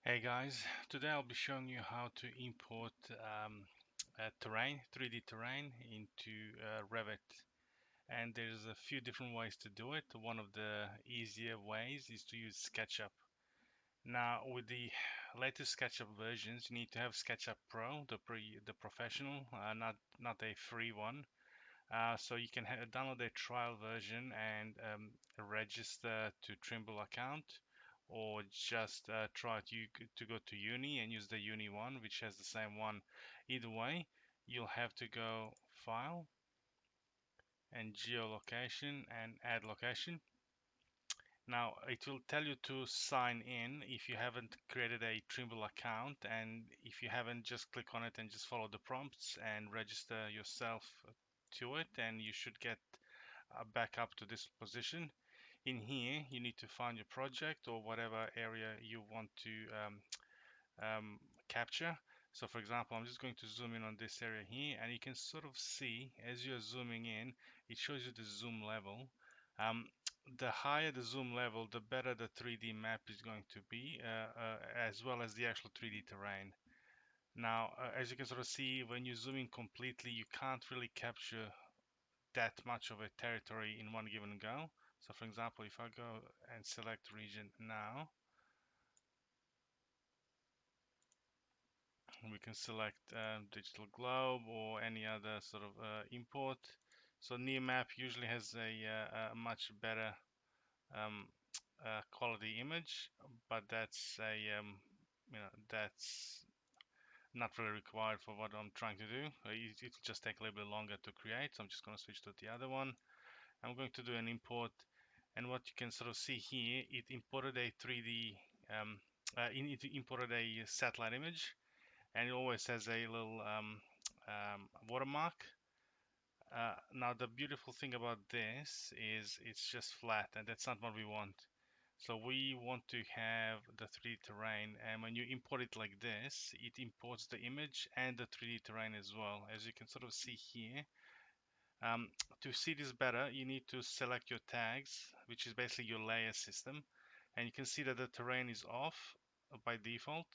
Hey guys, today I'll be showing you how to import terrain, 3D terrain into Revit. And there's a few different ways to do it. One of the easier ways is to use SketchUp. Now, with the latest SketchUp versions, you need to have SketchUp Pro, the professional, not a free one. So you can download a trial version and register to Trimble account, or just try to go to Uni and use the Uni one, which has the same one. Either way, you'll have to go File and Geolocation and Add Location. Now it will tell you to sign in if you haven't created a Trimble account, and if you haven't, just click on it and just follow the prompts and register yourself to it, and you should get back up to this position. In here, you need to find your project or whatever area you want to capture. So for example, I'm just going to zoom in on this area here, and you can sort of see as you're zooming in, it shows you the zoom level. Um, the higher the zoom level, the better the 3D map is going to be, as well as the actual 3D terrain. Now, as you can sort of see, when you zoom in completely, you can't really capture that much of a territory in one given go. So for example, if I go and select region now, we can select digital globe or any other sort of import. So near map usually has a much better um, quality image, but that's that's not really required for what I'm trying to do. It'll just take a little bit longer to create. So I'm just going to switch to the other one. I'm going to do an import, and what you can sort of see here, it imported a 3D, it imported a satellite image, and it always has a little watermark. Now the beautiful thing about this is it's just flat, and that's not what we want. So we want to have the 3D terrain, and when you import it like this, it imports the image and the 3D terrain as well. As you can sort of see here, um, to see this better, you need to select your tags, which is basically your layer system. And you can see that the terrain is off by default.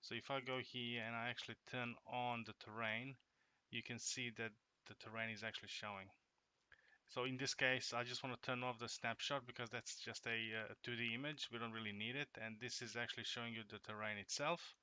So if I go here and I actually turn on the terrain, you can see that the terrain is actually showing. So in this case, I just want to turn off the snapshot because that's just a 2D image. We don't really need it. And this is actually showing you the terrain itself.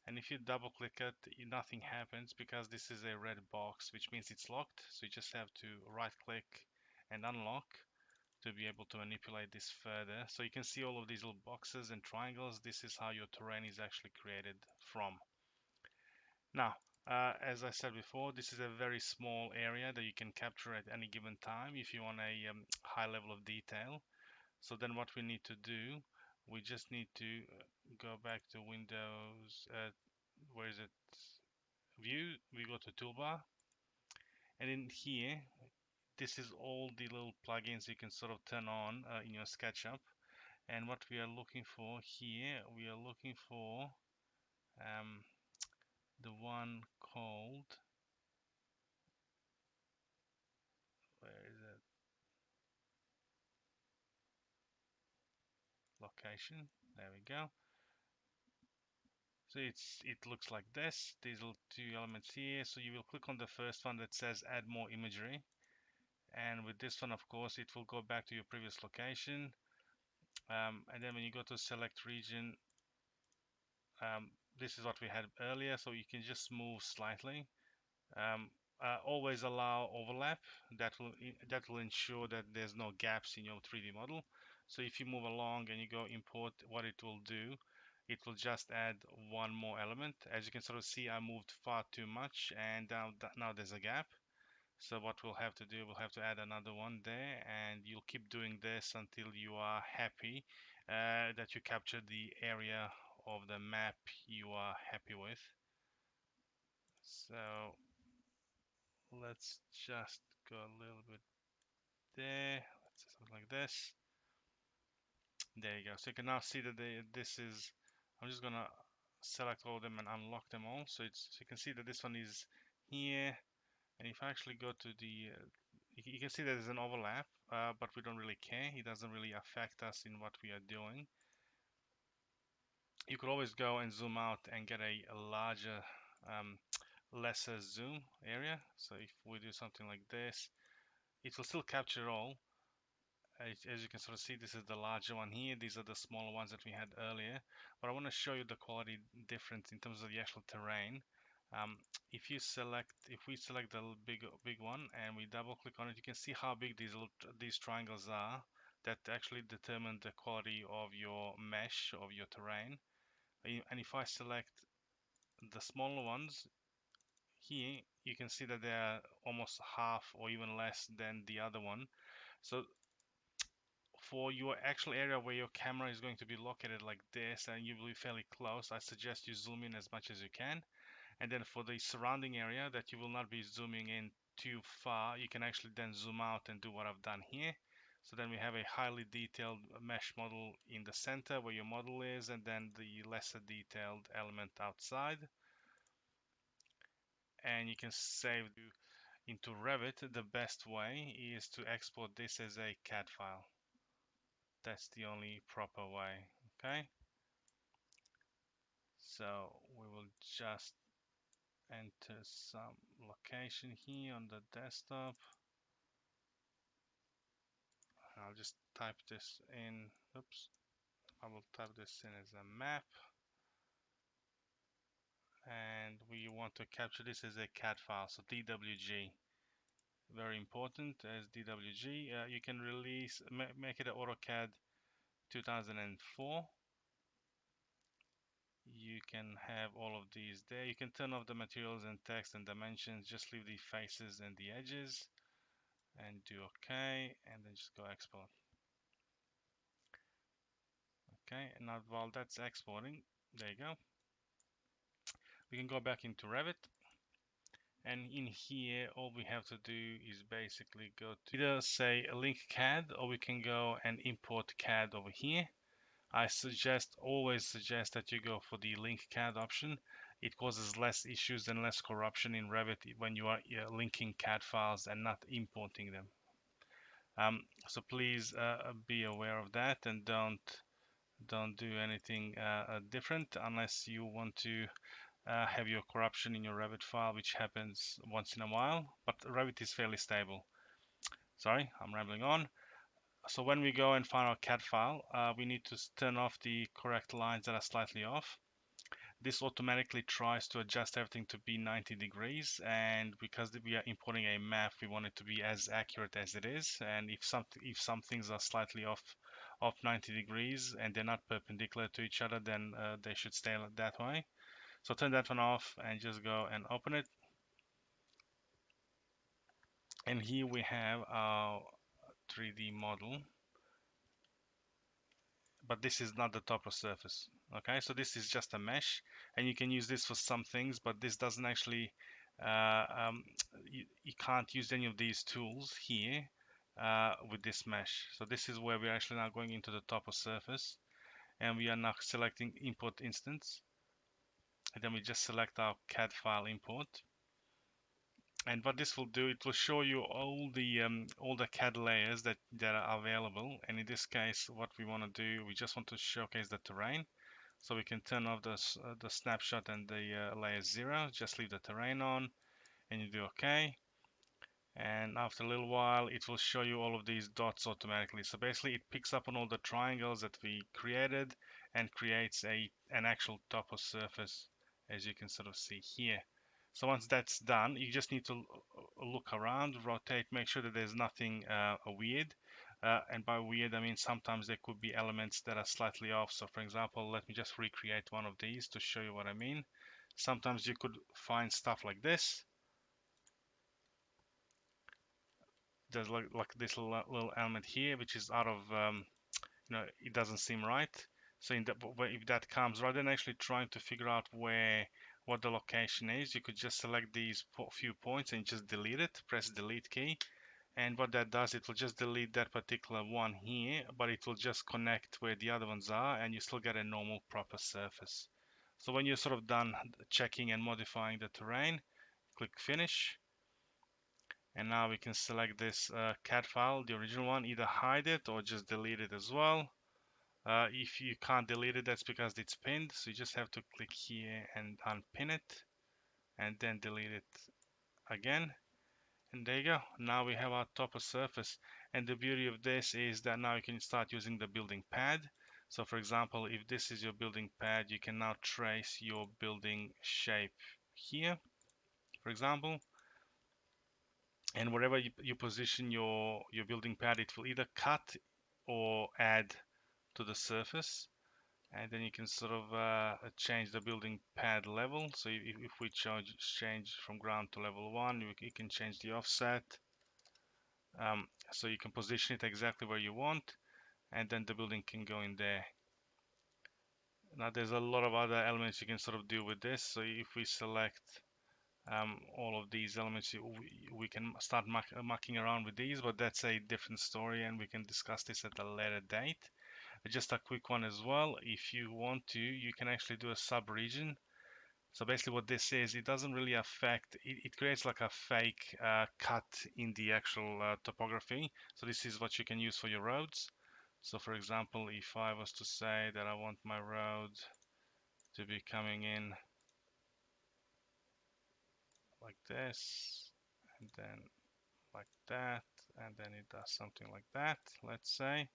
And if you double click it, nothing happens because this is a red box, which means it's locked. So you just have to right click and unlock to be able to manipulate this further. So you can see all of these little boxes and triangles. This is how your terrain is actually created from. Now, as I said before, this is a very small area that you can capture at any given time if you want a high level of detail. So then what we need to do, we just need to go back to Windows, where is it? View, we go to Toolbar, and in here, this is all the little plugins you can sort of turn on in your SketchUp. And what we are looking for here, we are looking for um, the one called, where is it? Location. There we go. So it looks like this. These little two elements here. So you will click on the first one that says add more imagery. And with this one, of course, it will go back to your previous location. And then when you go to select region, this is what we had earlier. So you can just move slightly. Um, always allow overlap. That will ensure that there's no gaps in your 3D model. So if you move along and you go import, what it will do, it will just add one more element. As you can sort of see, I moved far too much, and now there's a gap. So what we'll have to do, we'll have to add another one there, and you'll keep doing this until you are happy that you captured the area of the map you are happy with. So let's just go a little bit there. Let's do something like this. There you go. So you can now see that this is, I'm just gonna select all of them and unlock them all. So you can see that this one is here. And if I actually go to the, you can see there's an overlap, but we don't really care. It doesn't really affect us in what we are doing. You could always go and zoom out and get a larger, lesser zoom area. So if we do something like this, it will still capture all. As you can sort of see, this is the larger one here. These are the smaller ones that we had earlier. But I want to show you the quality difference in terms of the actual terrain. If we select the big one and we double click on it, you can see how big these triangles are that actually determine the quality of your mesh of your terrain. And if I select the smaller ones here, you can see that they are almost half or even less than the other one. So for your actual area where your camera is going to be located like this and you will be fairly close, I suggest you zoom in as much as you can. And then for the surrounding area that you will not be zooming in too far, you can actually then zoom out and do what I've done here. So then we have a highly detailed mesh model in the center where your model is, and then the lesser detailed element outside. And you can save into Revit. The best way is to export this as a CAD file. That's the only proper way. Okay, so we will just enter some location here on the desktop. I'll just type this in. Oops, I will type this in as a map, and we want to capture this as a CAD file, so DWG. Very important as DWG. You can make it an AutoCAD 2004. You can have all of these there. You can turn off the materials and text and dimensions, just leave the faces and the edges and do OK, and then just go export. Okay, and now while that's exporting, there you go. We can go back into Revit, and in here all we have to do is basically go to either say a link CAD, or we can go and import CAD over here. I always suggest that you go for the link CAD option. It causes less issues and less corruption in Revit when you are linking CAD files and not importing them. So please be aware of that, and don't do anything different unless you want to have your corruption in your Revit file, which happens once in a while. But Revit is fairly stable. Sorry, I'm rambling on. So when we go and find our CAD file, we need to turn off the correct lines that are slightly off. This automatically tries to adjust everything to be 90 degrees, and because we are importing a map, we want it to be as accurate as it is. And if some things are slightly off 90 degrees and they're not perpendicular to each other, then they should stay that way. So turn that one off and just go and open it. And here we have our 3D model, but this is not the topper surface. Okay, so this is just a mesh, and you can use this for some things, but this doesn't actually uh, um, you can't use any of these tools here with this mesh. So this is where we're actually now going into the topper surface, and we are now selecting import instance, and then we just select our CAD file import. And what this will do, it will show you all the CAD layers that are available. And in this case, what we want to do, we just want to showcase the terrain. So we can turn off the snapshot and the layer 0. Just leave the terrain on, and you do OK. And after a little while, it will show you all of these dots automatically. So basically, it picks up on all the triangles that we created and creates an actual topper surface, as you can sort of see here. So once that's done, you just need to look around, rotate, make sure that there's nothing weird. And by weird, I mean sometimes there could be elements that are slightly off. So for example, let me just recreate one of these to show you what I mean. Sometimes you could find stuff like this. There's like this little element here, which is out of, it doesn't seem right. So if that comes, rather than actually trying to figure out what the location is, you could just select these few points and just delete it, press delete key. And what that does, it will just delete that particular one here, but it will just connect where the other ones are, and you still get a normal proper surface. So when you're sort of done checking and modifying the terrain, click finish. And now we can select this CAD file, the original one, either hide it or just delete it as well. If you can't delete it, that's because it's pinned. So you just have to click here and unpin it and then delete it again. And there you go. Now we have our topper surface. And the beauty of this is that now you can start using the building pad. So for example, if this is your building pad, you can now trace your building shape here, for example. And wherever you position your building pad, it will either cut or add to the surface. And then you can sort of change the building pad level. So if we change from ground to level 1, you can change the offset. So you can position it exactly where you want, and then the building can go in there. Now there's a lot of other elements you can sort of do with this. So if we select all of these elements, we can start mucking around with these, but that's a different story, and we can discuss this at a later date. Just a quick one as well. If you want to, you can actually do a sub-region. So basically what this is, it doesn't really affect, it creates like a fake cut in the actual topography. So this is what you can use for your roads. So for example, if I was to say that I want my road to be coming in like this, and then like that, and then it does something like that, let's say.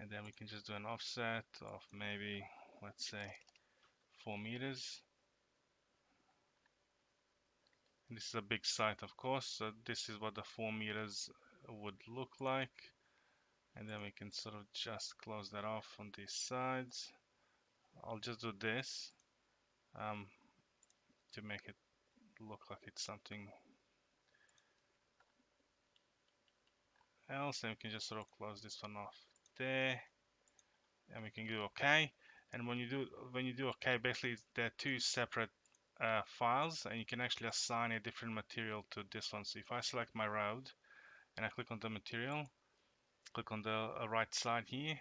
And then we can just do an offset of maybe, let's say, 4 meters. And this is a big site, of course, so this is what the 4 meters would look like. And then we can sort of just close that off on these sides. I'll just do this to make it look like it's something else, and we can just sort of close this one off there, and we can do OK. And when you do OK, basically there are two separate files, and you can actually assign a different material to this one. So if I select my road and I click on the material, click on the right side here,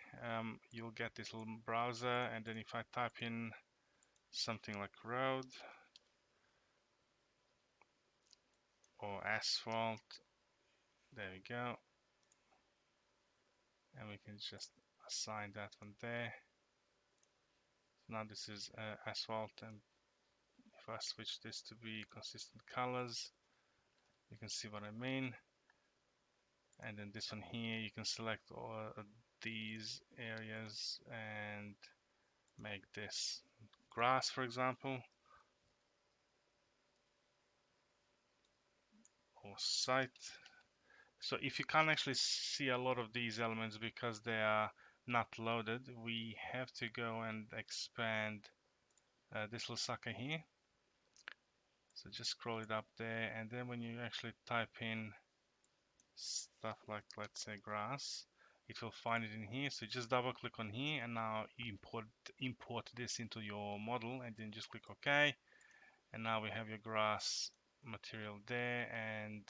you'll get this little browser, and then if I type in something like road or asphalt, there we go, and we can just assign that one there. So now this is asphalt, and if I switch this to be consistent colors, you can see what I mean. And then this one here, you can select all these areas and make this grass, for example, or site. So if you can't actually see a lot of these elements because they are not loaded, we have to go and expand this little sucker here. So just scroll it up there, and then when you actually type in stuff like, let's say, grass, it will find it in here. So just double click on here, and now import this into your model, and then just click OK. And now we have your grass material there and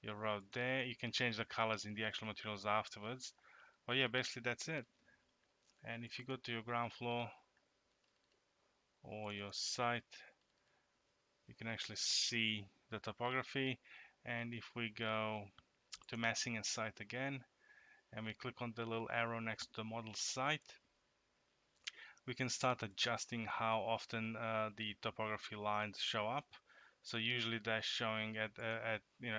your road there. You can change the colors in the actual materials afterwards, but yeah, basically that's it. And if you go to your ground floor or your site, you can actually see the topography. And if we go to massing and site again, and we click on the little arrow next to the model site, we can start adjusting how often the topography lines show up. So usually they're showing at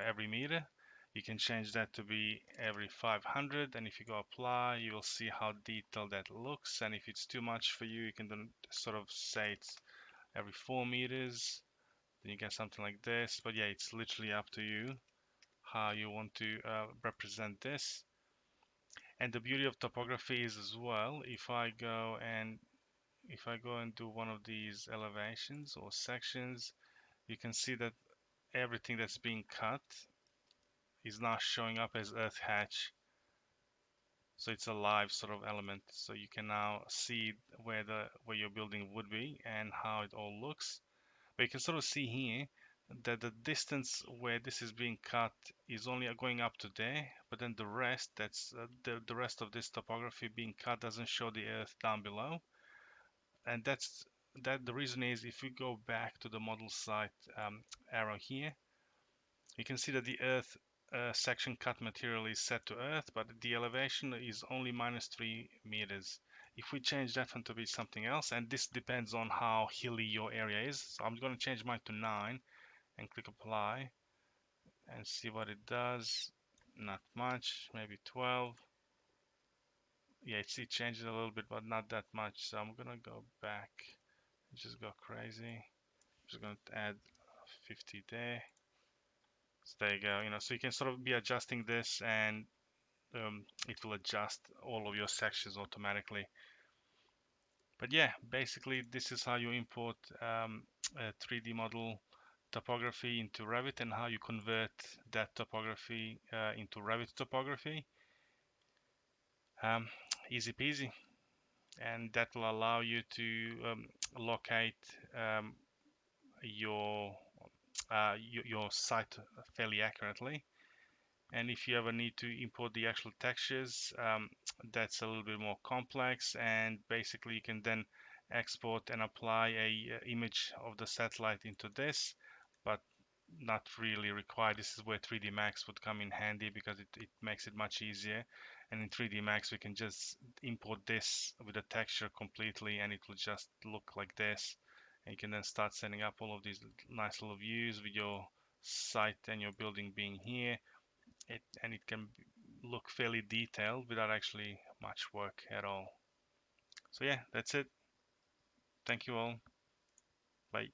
every meter. You can change that to be every 500, and if you go apply, you will see how detailed that looks. And if it's too much for you, you can then sort of say it's every 4 meters, then you get something like this. But yeah, it's literally up to you how you want to represent this. And the beauty of topography is as well, if I go and do one of these elevations or sections, you can see that everything that's being cut is now showing up as earth hatch. So it's a live sort of element. So you can now see where your building would be and how it all looks. But you can sort of see here that the distance where this is being cut is only going up to there, but then the rest, that's the rest of this topography being cut doesn't show the earth down below. And the reason is, if we go back to the model site arrow here, you can see that the earth section cut material is set to earth, but the elevation is only -3 meters. If we change that one to be something else, and this depends on how hilly your area is, so I'm going to change mine to 9 and click apply and see what it does. Not much, maybe 12. Yeah, it changes a little bit, but not that much. So I'm gonna go back and just go crazy. I'm just gonna add 50 there. So there you go. So you can sort of be adjusting this, and it will adjust all of your sections automatically. But yeah, basically this is how you import a 3D model topography into Revit, and how you convert that topography into Revit topography. Easy peasy. And that will allow you to locate your site fairly accurately. And if you ever need to import the actual textures, that's a little bit more complex, and basically you can then export and apply a image of the satellite into this, but not really required. This is where 3D Max would come in handy, because it makes it much easier. And in 3D Max we can just import this with the texture completely, and it will just look like this. And you can then start setting up all of these nice little views with your site and your building being here. And it can look fairly detailed without actually much work at all. So yeah, that's it. Thank you all. Bye.